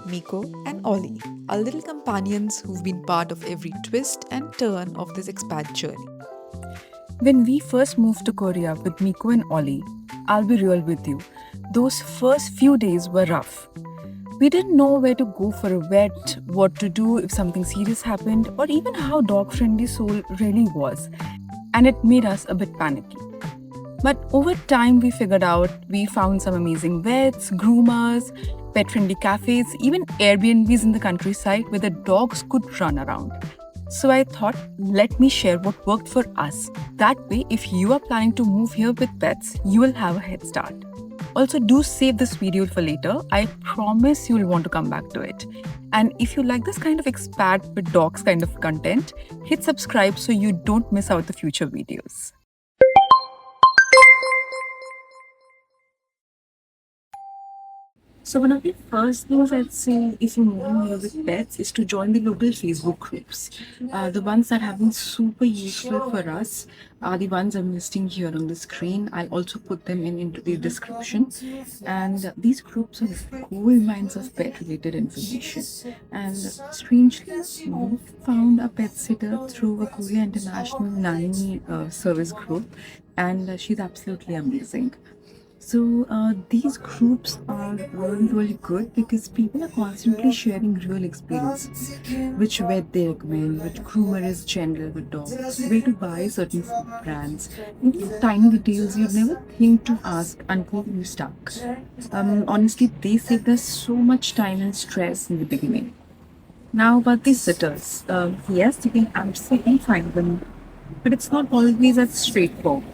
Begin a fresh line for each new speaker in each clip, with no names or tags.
Miko and Ollie, our little companions who've been part of every twist and turn of this expat journey.
When we first moved to Korea with Miko and Ollie, I'll be real with you, those first few days were rough. We didn't know where to go for a vet, what to do if something serious happened, or even how dog friendly Seoul really was. And it made us a bit panicky. But over time, we figured out we found some amazing vets, groomers, pet friendly cafes, even Airbnbs in the countryside where the dogs could run around. So I thought, let me share what worked for us. That way, if you are planning to move here with pets, you will have a head start. Also, do save this video for later. I promise you will want to come back to it. And if you like this kind of expat with dogs kind of content, hit subscribe so you don't miss out the future videos. So one of the first things I'd say if you're moving here with pets is to join the local Facebook groups. The ones that have been super useful for us are the ones I'm listing here on the screen. I'll also put them into the description. And these groups are gold mines of pet-related information. And strangely, we found a pet sitter through a Korea International Nanny service group, and she's absolutely amazing. So these groups are really good because people are constantly sharing real experiences, which vet they recommend, which groomer is general with dogs, where to buy certain food brands, and these tiny details you'd never think to ask until you're stuck. Honestly, they saved us so much time and stress in the beginning. Now about these sitters, yes, you can absolutely find them, but it's not always as straightforward.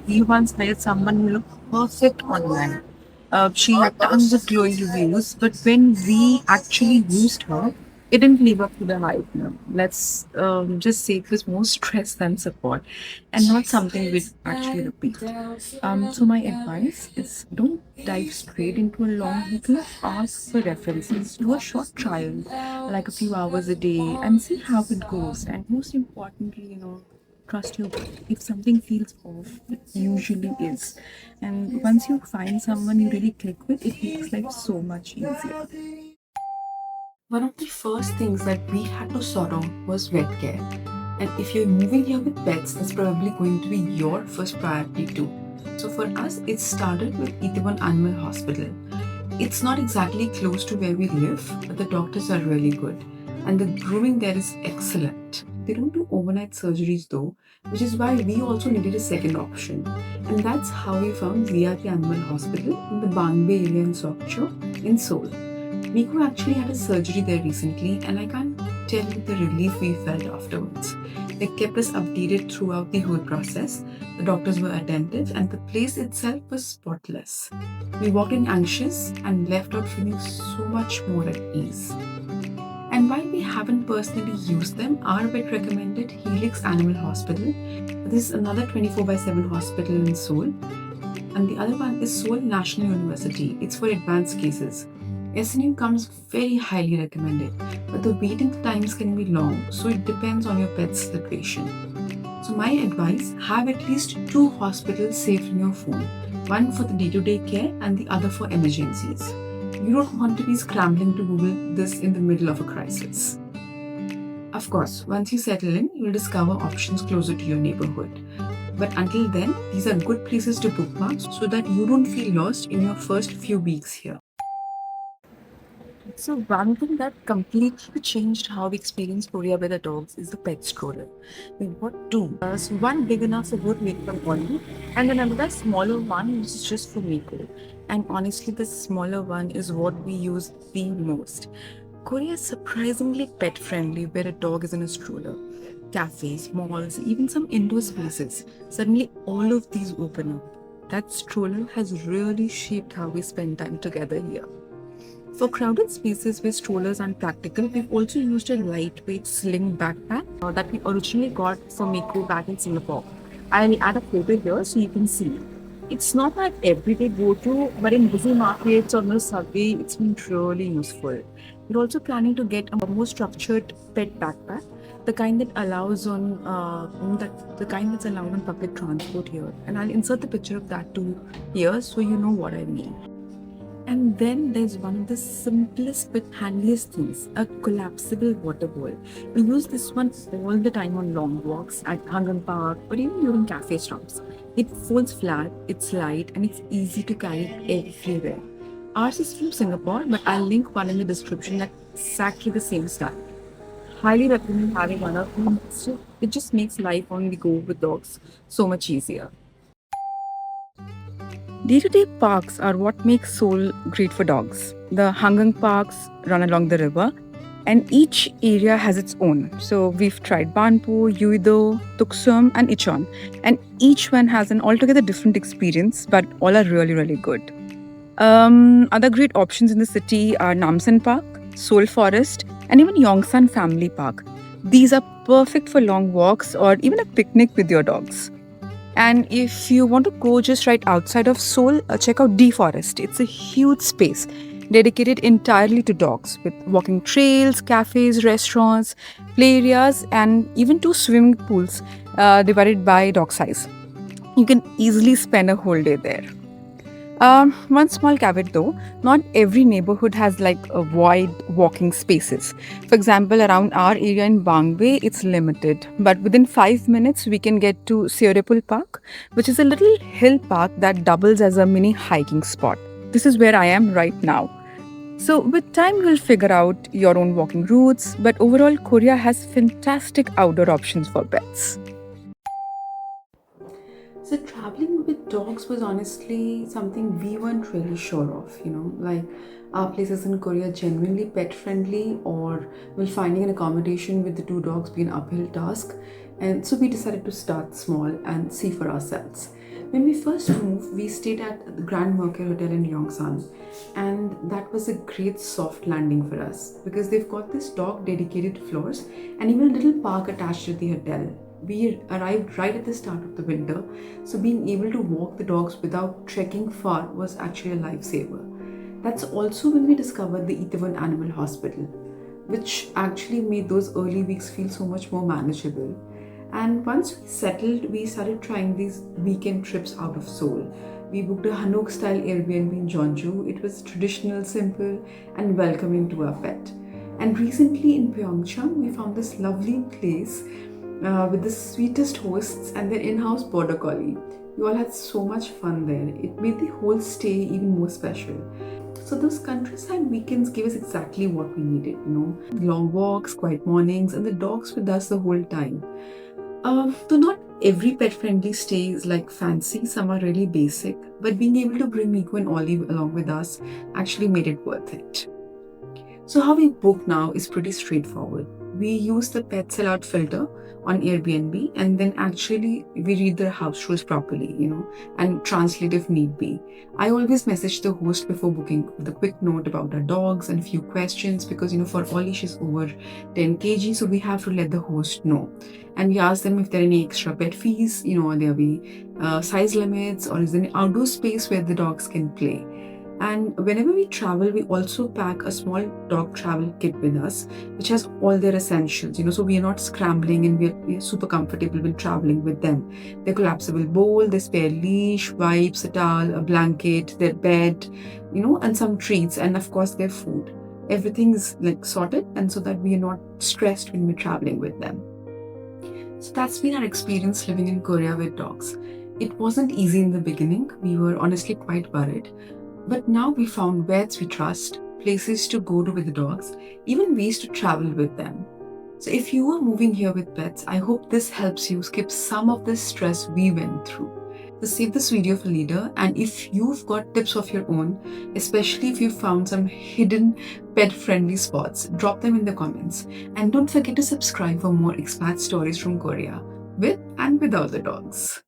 We once hired someone who looked perfect online. She had tons of glowing reviews, but when we actually used her, it didn't live up to the hype. No. Let's just say it was more stress than support, and not something we'd actually repeat. So my advice is don't dive straight into a long booking. Ask for references. Do a short trial, like a few hours a day, and see how it goes. And most importantly, trust your gut. If something feels off, it usually is. And once you find someone you really click with, it makes life so much easier. One of the first things that we had to sort out was vet care. And if you're moving here with pets, that's probably going to be your first priority too. So for us, it started with Itaewon Animal Hospital. It's not exactly close to where we live, but the doctors are really good. And the grooming there is excellent. They don't do overnight surgeries though, which is why we also needed a second option. And that's how we found VIP Animal Hospital in the Bangbei area in Sokcho in Seoul. Miko actually had a surgery there recently, and I can't tell you the relief we felt afterwards. They kept us updated throughout the whole process. The doctors were attentive, and the place itself was spotless. We walked in anxious and left out feeling so much more at ease. And while we haven't personally used them, our vet recommended Helix Animal Hospital. This is another 24/7 hospital in Seoul. And the other one is Seoul National University. It's for advanced cases. SNU comes very highly recommended, but the waiting times can be long, so it depends on your pet's situation. So my advice, have at least 2 hospitals saved in your phone, one for the day-to-day care and the other for emergencies. You don't want to be scrambling to Google this in the middle of a crisis. Of course, once you settle in, you'll discover options closer to your neighborhood. But until then, these are good places to bookmark so that you don't feel lost in your first few weeks here. So one thing that completely changed how we experience Korea with the dogs is the pet stroller. We bought 2. So one big enough for both Miko and Ollie, and then another smaller one which is just for Miko. And honestly, the smaller one is what we use the most. Korea is surprisingly pet friendly where a dog is in a stroller. Cafes, malls, even some indoor spaces. Suddenly all of these open up. That stroller has really shaped how we spend time together here. For crowded spaces where strollers aren't practical, we've also used a lightweight sling backpack that we originally got for Miko back in Singapore. I'll add a photo here so you can see. It's not an everyday go-to, but in busy markets or on the subway, it's been really useful. We're also planning to get a more structured pet backpack, the kind that allows on the kind that's allowed on public transport here. And I'll insert the picture of that too here so you know what I mean. And then there's one of the simplest but handiest things, a collapsible water bowl. We use this one all the time on long walks at Hangang Park or even during cafe stops. It folds flat, it's light, and it's easy to carry everywhere. Ours is from Singapore, but I'll link one in the description that's exactly the same style. Highly recommend having one of them. It just makes life on the go with dogs so much easier. Day-to-day parks are what make Seoul great for dogs. The Hangang parks run along the river, and each area has its own. So we've tried Banpo, Uido, Tuksum, and Icheon, and each one has an altogether different experience, but all are really, really good. Other great options in the city are Namsan Park, Seoul Forest, and even Yongsan Family Park. These are perfect for long walks or even a picnic with your dogs. And if you want to go just right outside of Seoul, check out D Forest. It's a huge space dedicated entirely to dogs with walking trails, cafes, restaurants, play areas, and even two swimming pools divided by dog size. You can easily spend a whole day there. One small caveat though, not every neighborhood has like a wide walking spaces. For example, around our area in Bangbei, it's limited, but within 5 minutes we can get to Seorepul Park, which is a little hill park that doubles as a mini hiking spot. This is where I am right now. So, with time, you'll figure out your own walking routes, but overall, Korea has fantastic outdoor options for pets. So traveling with dogs was honestly something we weren't really sure of, like are places in Korea genuinely pet friendly, or will finding an accommodation with the two dogs be an uphill task? And so we decided to start small and see for ourselves. When we first moved, we stayed at the Grand Mercure Hotel in Yongsan, and that was a great soft landing for us because they've got this dog dedicated floors and even a little park attached to the hotel. We arrived right at the start of the winter, so being able to walk the dogs without trekking far was actually a lifesaver. That's also when we discovered the Itaewon Animal Hospital, which actually made those early weeks feel so much more manageable. And once we settled, we started trying these weekend trips out of Seoul. We booked a Hanok style Airbnb in Jeonju. It was traditional, simple, and welcoming to our pet. And recently in Pyeongchang, we found this lovely place with the sweetest hosts and their in-house border collie. We all had so much fun there. It made the whole stay even more special. So those countryside weekends gave us exactly what we needed, long walks, quiet mornings, and the dogs with us the whole time. So not every pet-friendly stay is like fancy. Some are really basic, but being able to bring Miko and Ollie along with us actually made it worth it. So how we book now is pretty straightforward. We use the pet sellout filter on Airbnb, and then actually we read the house rules properly, and translate if need be. I always message the host before booking with a quick note about our dogs and a few questions because, for Ollie, she's over 10 kg, so we have to let the host know. And we ask them if there are any extra pet fees, or there be size limits, or is there any outdoor space where the dogs can play. And whenever we travel, we also pack a small dog travel kit with us, which has all their essentials, so we are not scrambling, and we're super comfortable when traveling with them. Their collapsible bowl, their spare leash, wipes, a towel, a blanket, their bed, and some treats, and of course their food. Everything is like sorted, and so that we are not stressed when we're traveling with them. So that's been our experience living in Korea with dogs. It wasn't easy in the beginning. We were honestly quite worried. But now we found vets we trust, places to go to with the dogs, even ways to travel with them. So if you are moving here with pets, I hope this helps you skip some of the stress we went through. So save this video for later, and if you've got tips of your own, especially if you found some hidden pet-friendly spots, drop them in the comments. And don't forget to subscribe for more expat stories from Korea, with and without the dogs.